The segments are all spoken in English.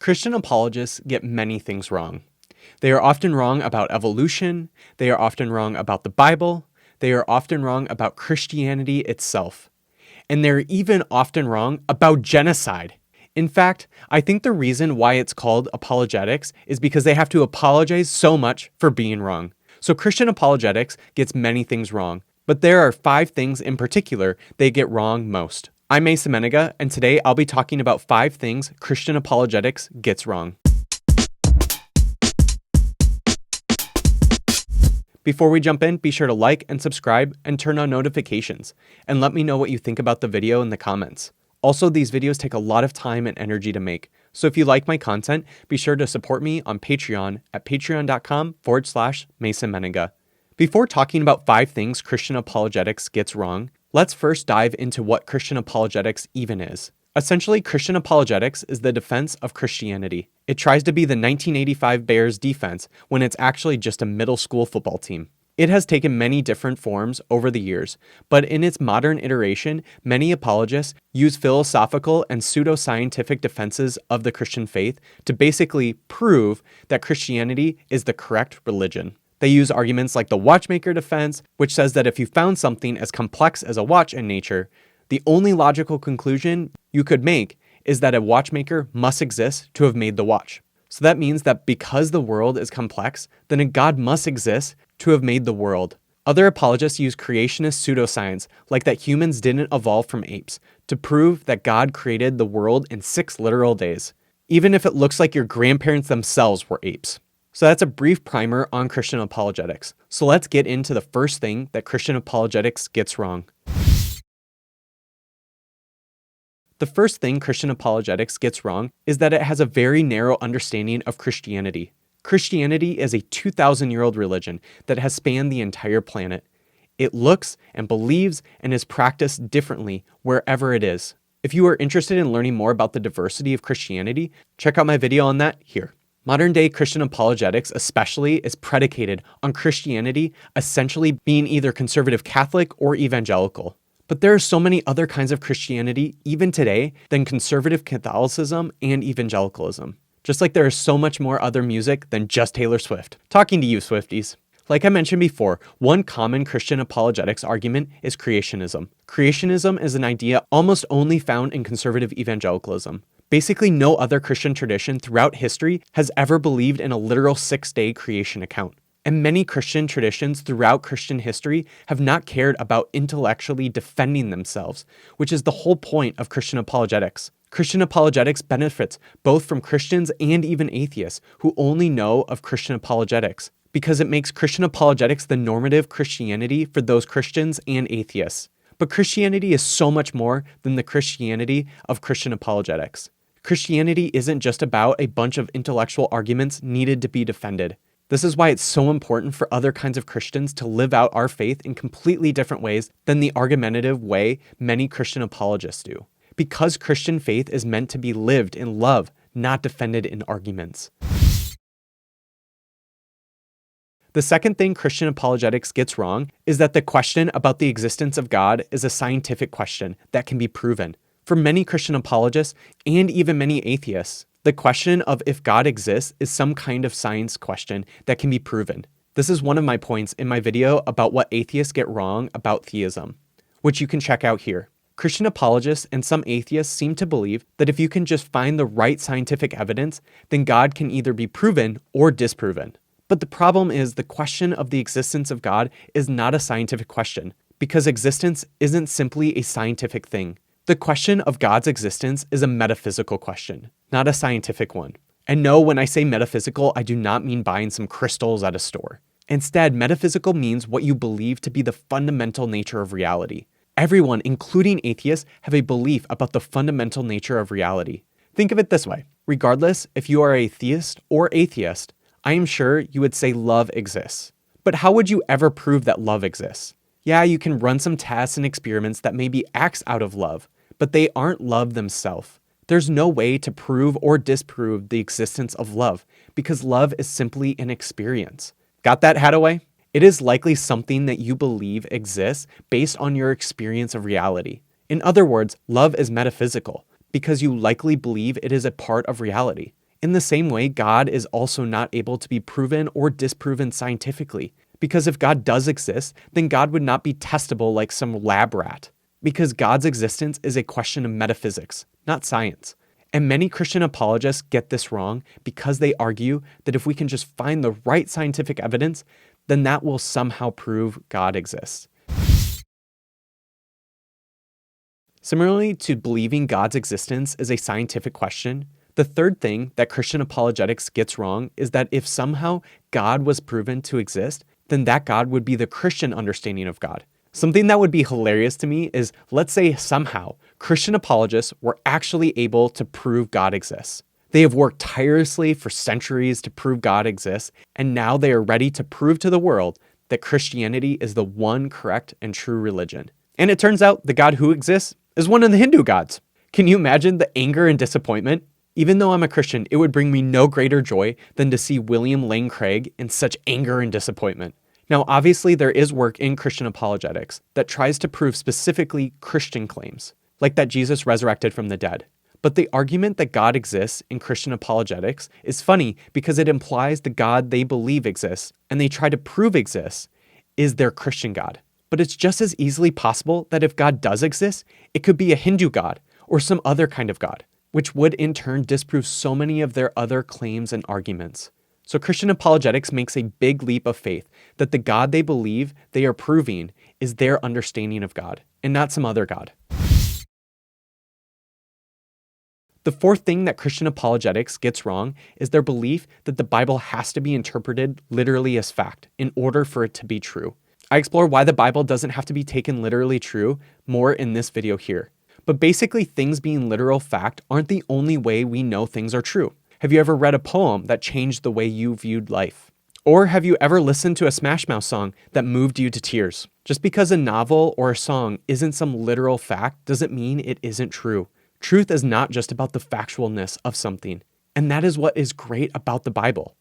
Christian apologists get many things wrong. They are often wrong about evolution, they are often wrong about the Bible, they are often wrong about Christianity itself, and they're even often wrong about genocide. In fact, I think the reason why it's called apologetics is because they have to apologize so much for being wrong. So Christian apologetics gets many things wrong, but there are 5 things in particular they get wrong most. I'm Mennenga, and today I'll be talking about 5 things Christian apologetics gets wrong. Before we jump in, be sure to like and subscribe and turn on notifications, and let me know what you think about the video in the comments. Also, these videos take a lot of time and energy to make, so if you like my content, be sure to support me on Patreon at patreon.com/Mennenga. Before talking about 5 things Christian apologetics gets wrong, let's first dive into what Christian apologetics even is. Essentially, Christian apologetics is the defense of Christianity. It tries to be the 1985 Bears defense when it's actually just a middle school football team. It has taken many different forms over the years, but in its modern iteration, many apologists use philosophical and pseudoscientific defenses of the Christian faith to basically prove that Christianity is the correct religion. They use arguments like the watchmaker defense, which says that if you found something as complex as a watch in nature, the only logical conclusion you could make is that a watchmaker must exist to have made the watch. So that means that because the world is complex, then a God must exist to have made the world. Other apologists use creationist pseudoscience, like that humans didn't evolve from apes, to prove that God created the world in 6 literal days, even if it looks like your grandparents themselves were apes. So that's a brief primer on Christian apologetics. So let's get into the first thing that Christian apologetics gets wrong. The first thing Christian apologetics gets wrong is that it has a very narrow understanding of Christianity. Christianity is a 2,000-year-old religion that has spanned the entire planet. It looks and believes and is practiced differently wherever it is. If you are interested in learning more about the diversity of Christianity, check out my video on that here. Modern-day Christian apologetics especially is predicated on Christianity essentially being either conservative Catholic or evangelical. But there are so many other kinds of Christianity, even today, than conservative Catholicism and evangelicalism. Just like there is so much more other music than just Taylor Swift. Talking to you, Swifties. Like I mentioned before, one common Christian apologetics argument is creationism. Creationism is an idea almost only found in conservative evangelicalism. Basically, no other Christian tradition throughout history has ever believed in a literal 6-day creation account. And many Christian traditions throughout Christian history have not cared about intellectually defending themselves, which is the whole point of Christian apologetics. Christian apologetics benefits both from Christians and even atheists who only know of Christian apologetics, because it makes Christian apologetics the normative Christianity for those Christians and atheists. But Christianity is so much more than the Christianity of Christian apologetics. Christianity isn't just about a bunch of intellectual arguments needed to be defended. This is why it's so important for other kinds of Christians to live out our faith in completely different ways than the argumentative way many Christian apologists do. Because Christian faith is meant to be lived in love, not defended in arguments. The second thing Christian apologetics gets wrong is that the question about the existence of God is a scientific question that can be proven. For many Christian apologists, and even many atheists, the question of if God exists is some kind of science question that can be proven. This is one of my points in my video about what atheists get wrong about theism, which you can check out here. Christian apologists and some atheists seem to believe that if you can just find the right scientific evidence, then God can either be proven or disproven. But the problem is the question of the existence of God is not a scientific question, because existence isn't simply a scientific thing. The question of God's existence is a metaphysical question, not a scientific one. And no, when I say metaphysical, I do not mean buying some crystals at a store. Instead, metaphysical means what you believe to be the fundamental nature of reality. Everyone, including atheists, have a belief about the fundamental nature of reality. Think of it this way. Regardless if you are a theist or atheist, I am sure you would say love exists. But how would you ever prove that love exists? Yeah, you can run some tests and experiments that maybe acts out of love, but they aren't love themselves. There's no way to prove or disprove the existence of love, because love is simply an experience. Got that, Hadaway? It is likely something that you believe exists based on your experience of reality. In other words, love is metaphysical, because you likely believe it is a part of reality. In the same way, God is also not able to be proven or disproven scientifically. Because if God does exist, then God would not be testable like some lab rat. Because God's existence is a question of metaphysics, not science. And many Christian apologists get this wrong because they argue that if we can just find the right scientific evidence, then that will somehow prove God exists. Similarly to believing God's existence is a scientific question, the third thing that Christian apologetics gets wrong is that if somehow God was proven to exist, then that God would be the Christian understanding of God. Something that would be hilarious to me is, let's say somehow Christian apologists were actually able to prove God exists. They have worked tirelessly for centuries to prove God exists, and now they are ready to prove to the world that Christianity is the one correct and true religion. And it turns out the God who exists is one of the Hindu gods. Can you imagine the anger and disappointment? Even though I'm a Christian, it would bring me no greater joy than to see William Lane Craig in such anger and disappointment. Now, obviously, there is work in Christian apologetics that tries to prove specifically Christian claims, like that Jesus resurrected from the dead. But the argument that God exists in Christian apologetics is funny because it implies the God they believe exists, and they try to prove exists, is their Christian God. But it's just as easily possible that if God does exist, it could be a Hindu God or some other kind of God, which would in turn disprove so many of their other claims and arguments. So Christian apologetics makes a big leap of faith that the God they believe they are proving is their understanding of God, and not some other God. The fourth thing that Christian apologetics gets wrong is their belief that the Bible has to be interpreted literally as fact in order for it to be true. I explore why the Bible doesn't have to be taken literally true more in this video here. But basically, things being literal fact aren't the only way we know things are true. Have you ever read a poem that changed the way you viewed life? Or have you ever listened to a Smash Mouth song that moved you to tears? Just because a novel or a song isn't some literal fact doesn't mean it isn't true. Truth is not just about the factualness of something. And that is what is great about the Bible.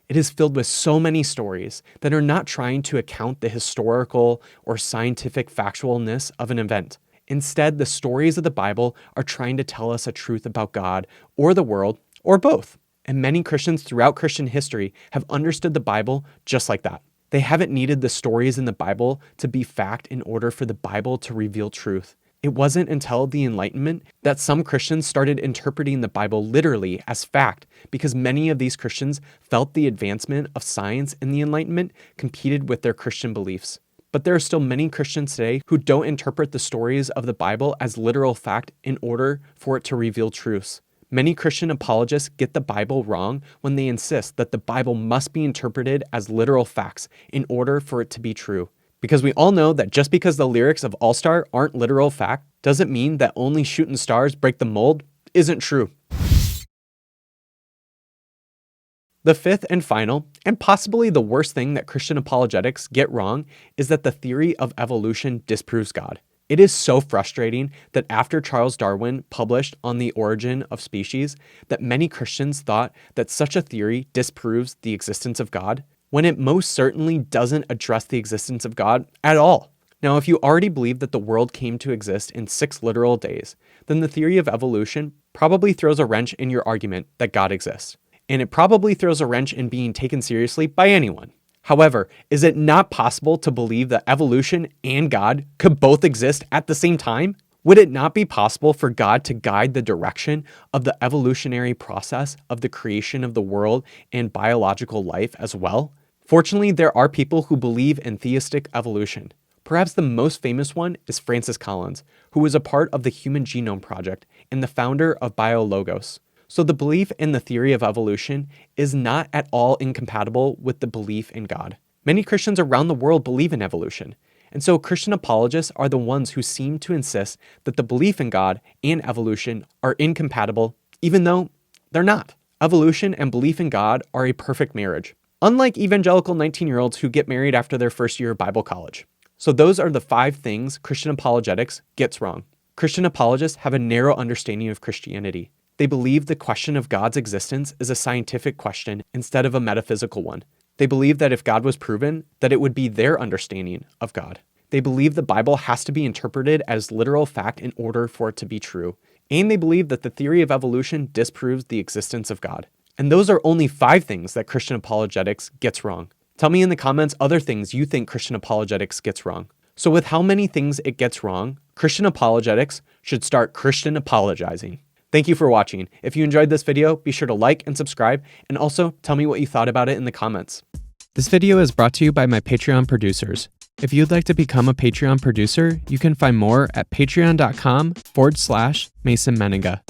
It is filled with so many stories that are not trying to account the historical or scientific factualness of an event. Instead, the stories of the Bible are trying to tell us a truth about God or the world or both. And many Christians throughout Christian history have understood the Bible just like that. They haven't needed the stories in the Bible to be fact in order for the Bible to reveal truth. It wasn't until the Enlightenment that some Christians started interpreting the Bible literally as fact, because many of these Christians felt the advancement of science in the Enlightenment competed with their Christian beliefs. But there are still many Christians today who don't interpret the stories of the Bible as literal fact in order for it to reveal truths. Many Christian apologists get the Bible wrong when they insist that the Bible must be interpreted as literal facts in order for it to be true. Because we all know that just because the lyrics of All Star aren't literal fact doesn't mean that only shooting stars break the mold isn't true. The fifth and final, and possibly the worst thing that Christian apologetics get wrong is that the theory of evolution disproves God. It is so frustrating that after Charles Darwin published On the Origin of Species, that many Christians thought that such a theory disproves the existence of God, when it most certainly doesn't address the existence of God at all. Now, if you already believe that the world came to exist in 6 literal days, then the theory of evolution probably throws a wrench in your argument that God exists. And it probably throws a wrench in being taken seriously by anyone. However, is it not possible to believe that evolution and God could both exist at the same time? Would it not be possible for God to guide the direction of the evolutionary process of the creation of the world and biological life as well? Fortunately, there are people who believe in theistic evolution. Perhaps the most famous one is Francis Collins, who was a part of the Human Genome Project and the founder of BioLogos. So the belief in the theory of evolution is not at all incompatible with the belief in God. Many Christians around the world believe in evolution. And so Christian apologists are the ones who seem to insist that the belief in God and evolution are incompatible, even though they're not. Evolution and belief in God are a perfect marriage, unlike evangelical 19-year-olds who get married after their first year of Bible college. So those are the 5 things Christian apologetics gets wrong. Christian apologists have a narrow understanding of Christianity. They believe the question of God's existence is a scientific question instead of a metaphysical one. They believe that if God was proven, that it would be their understanding of God. They believe the Bible has to be interpreted as literal fact in order for it to be true. And they believe that the theory of evolution disproves the existence of God. And those are only 5 things that Christian apologetics gets wrong. Tell me in the comments other things you think Christian apologetics gets wrong. So with how many things it gets wrong, Christian apologetics should start Christian apologizing. Thank you for watching. If you enjoyed this video, be sure to like and subscribe, and also tell me what you thought about it in the comments. This video is brought to you by my Patreon producers. If you'd like to become a Patreon producer, you can find more at patreon.com/Mason Mennenga.